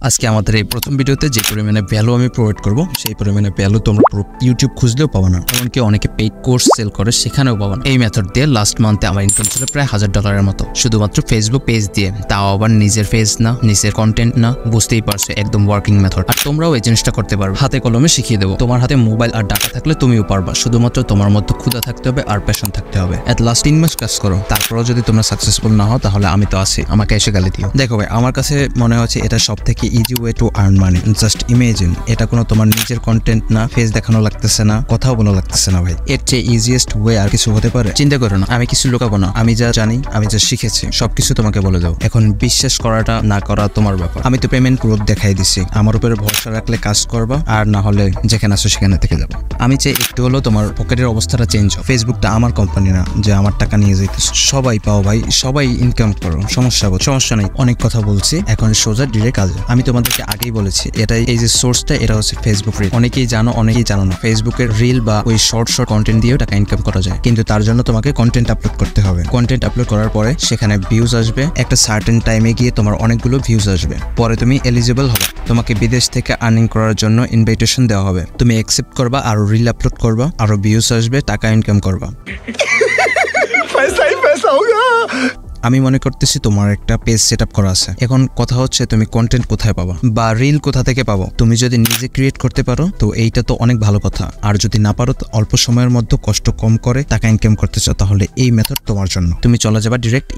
আজকে আমাদের এই প্রথম ভিডিওতে যে পরিমাণে ভ্যালু আমি প্রোভাইড করব সেই পরিমাণে ভ্যালু তোমরা পুরো ইউটিউব খুঁজলেও পাবো না, এমনকি অনেকে পেইড কোর্স সেল করে সেখানেও পাবো না। এই মেথড দিয়ে লাস্ট মান্থে আমার ইনকাম ছিল প্রায় $1000 মতো, শুধুমাত্র ফেসবুক পেজ দিয়ে, তাও আবার নিজের পেজ না, নিজের কন্টেন্ট না। বুঝতেই পারছো, একদম ওয়ার্কিং মেথড। আর তোমরাও এই জিনিসটা করতে পারবে, হাতে কলমে শিখিয়ে দেবো। তোমার হাতে মোবাইল আর ডাটা থাকলে তুমিও পারবা, শুধুমাত্র তোমার মধ্যে ক্ষুধা থাকতে হবে আর প্যাশন থাকতে হবে। এট লাস্ট 3 মাস কাজ করো, তারপরেও যদি তোমরা সাকসেসফুল না হও তাহলে আমি তো আছি, আমাকে এসে গালি দিও। দেখো ভাই, আমার কাছে মনে হচ্ছে এটা সব থেকে easy way to earn money. Just imagine, এটা কোনো তোমার নিজের কন্টেন্ট না, ফেস দেখানো লাগতেছে না, কথাও বলা লাগতেছে না ভাই। এর চেয়ে ইজিয়েস্ট ওয়ে আর কিছু হতে পারে? চিন্তা করো না, আমি কিছু লুকাবো না। আমি যা জানি, আমি যা শিখেছি সবকিছু তোমাকে বলে দাও। এখন বিশ্বাস করাটা না করা তোমার ব্যাপার। আমি তো পেমেন্ট প্রুফ দেখাই দিছি, আমার উপরে ভরসা রাখলে কাজ করবা, আর না হলে যেখানে আসো সেখানে থেকে যাবো। আমি চাই একটু হলেও তোমার পকেটের অবস্থাটা চেঞ্জ হোক। ফেসবুকটা আমার কোম্পানি না যে আমার টাকা নিয়ে যেতেছে। সবাই পাও ভাই, সবাই ইনকাম করো, সমস্যা নেই। অনেক কথা বলছি, এখন সোজা ডিরেক্ট কাজে। আমি তোমাদেরকে আগেই বলেছি, এই যে সোর্সটা, এটা হচ্ছে ফেসবুক রিল। অনেকেই জানো, অনেকেই জানো না। ফেসবুকের রিল বা ওই শর্ট কন্টেন্ট দিয়েও টাকা ইনকাম করা যায়, কিন্তু তার জন্য তোমাকে কন্টেন্ট আপলোড করতে হবে। কন্টেন্ট আপলোড করার পরে সেখানে ভিউজ আসবে, একটা সার্টেন টাইমে গিয়ে তোমার অনেকগুলো ভিউজ আসবে, পরে তুমি এলিজিবল হবে। তোমাকে বিদেশ থেকে আর্নিং করার জন্য ইনভাইটেশন দেওয়া হবে, তুমি অ্যাকসেপ্ট করবা, আরো রিল আপলোড করবা, আরো ভিউজ আসবে, টাকা ইনকাম করবা। পয়সা হোগা। আমি মনে করতেছি তোমার একটা পেজ সেট আপ করা আছে। এখন কথা হচ্ছে তুমি কন্টেন্ট কোথায় পাবা বা রিল কোথা থেকে পাবো। তুমি যদি নিজে ক্রিয়েট করতে পারো তো এইটা তো অনেক ভালো কথা, আর যদি না পারো তো অল্প সময়ের মধ্যে কষ্ট কম করে টাকা ইনকাম করতে চাও, তাহলে এই মেথড তোমার জন্য। তুমি চলে যাবা ডিরেক্ট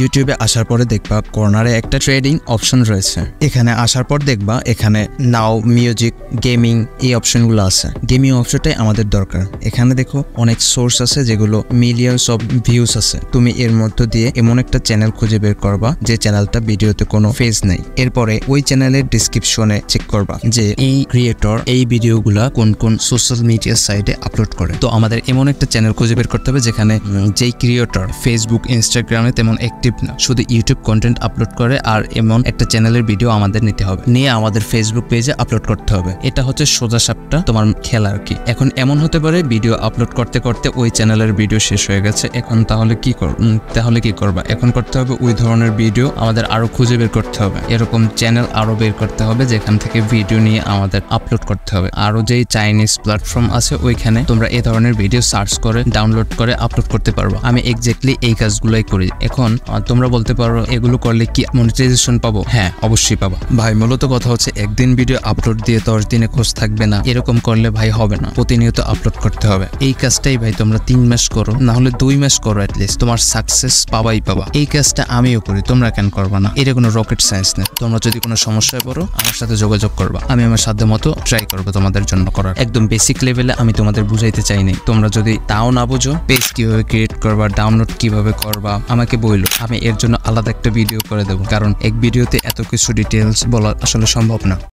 ইউটিউবে আসার পরে দেখবা কর্নারে একটা ট্রেডিং অপশন রয়েছে। এখানে আসার পর দেখবা এখানে নাও, মিউজিক, গেমিং, এই অপশনগুলো আছে। গেমিং অপশনটাই আমাদের দরকার। এখানে দেখো অনেক সোর্স আছে যেগুলো মিলিয়নস অফ ভিউজ আছে। তুমি এর মধ্য দিয়ে এমন একটা চ্যানেল খুঁজে বের করবা যে চ্যানেলটা ভিডিওতে কোনো ফেজ নেই। এরপরে ওই চ্যানেলের ডেসক্রিপশনে চেক করবা যে এই ক্রিয়েটর এই ভিডিওগুলা কোন কোন সোশ্যাল মিডিয়া সাইটে আপলোড করে। তো আমাদের এমন একটা চ্যানেল খুঁজে বের করতে হবে যেখানে যেই ক্রিয়েটর ফেসবুক, ইনস্টাগ্রামে তেমন অ্যাক্টিভ না, শুধু ইউটিউব কন্টেন্ট আপলোড করে। আর এমন একটা চ্যানেলের ভিডিও আমাদের নিতে হবে, নিয়ে আমাদের ফেসবুক পেজে আপলোড করতে হবে। এটা হচ্ছে সোজা সাপটা তোমার খেলা আর কি। এখন এমন হতে পারে ভিডিও আপলোড করতে করতে ওই চ্যানেলের ভিডিও শেষ হয়ে গেছে, এখন তাহলে কি করবা? এখন করতে হবে ওই ধরনের ভিডিও আমাদের আরো খুঁজে বের করতে হবে। এরকম চ্যানেল আরো বের করতে হবে যেখান থেকে ভিডিও নিয়ে আমাদের আপলোড করতে হবে। আরো যেই চাইনিজ প্ল্যাটফর্ম আছে ওইখানে তোমরা এই ধরনের ভিডিও সার্চ করে ডাউনলোড করে আপলোড করতে পারবা। আমি এক্স্যাক্টলি এই কাজগুলোই করি। এখন তোমরা বলতে পারো এগুলো করলে কি মনিটাইজেশন পাবো? হ্যাঁ, অবশ্যই পাবা ভাই। মূলত কথা হচ্ছে একদিন ভিডিও আপলোড দিয়ে 10 দিনে খোঁজ থাকবে না, এরকম করলে ভাই হবে না। প্রতিনিয়ত আপলোড করতে হবে। এই কাজটাই ভাই তোমরা 3 মাস করো, না হলে 2 মাস করো, অ্যাটলিস্ট তোমার সাকসেস পাবাই পাবা। এই কাজটা আমিও করি, তোমরা কেন করবা না? এটা কোনো রকেট সায়েন্স না। তোমরা যদি কোনো সমস্যায় পড়ো আমার সাথে যোগাযোগ করবা, আমি আমার সাধ্য মতো ট্রাই করবো তোমাদের জন্য করার। একদম বেসিক লেভেলে আমি তোমাদের বুঝাইতে চাইনি। তোমরা যদি তাও না বুঝো, পেজ কিভাবে ক্রিয়েট করবা, ডাউনলোড কিভাবে করবা, আমাকে বইলো, আমি এর জন্য আলাদা একটা ভিডিও করে দেবো। কারণ এক ভিডিওতে এত কিছু ডিটেলস বলা আসলে সম্ভব না।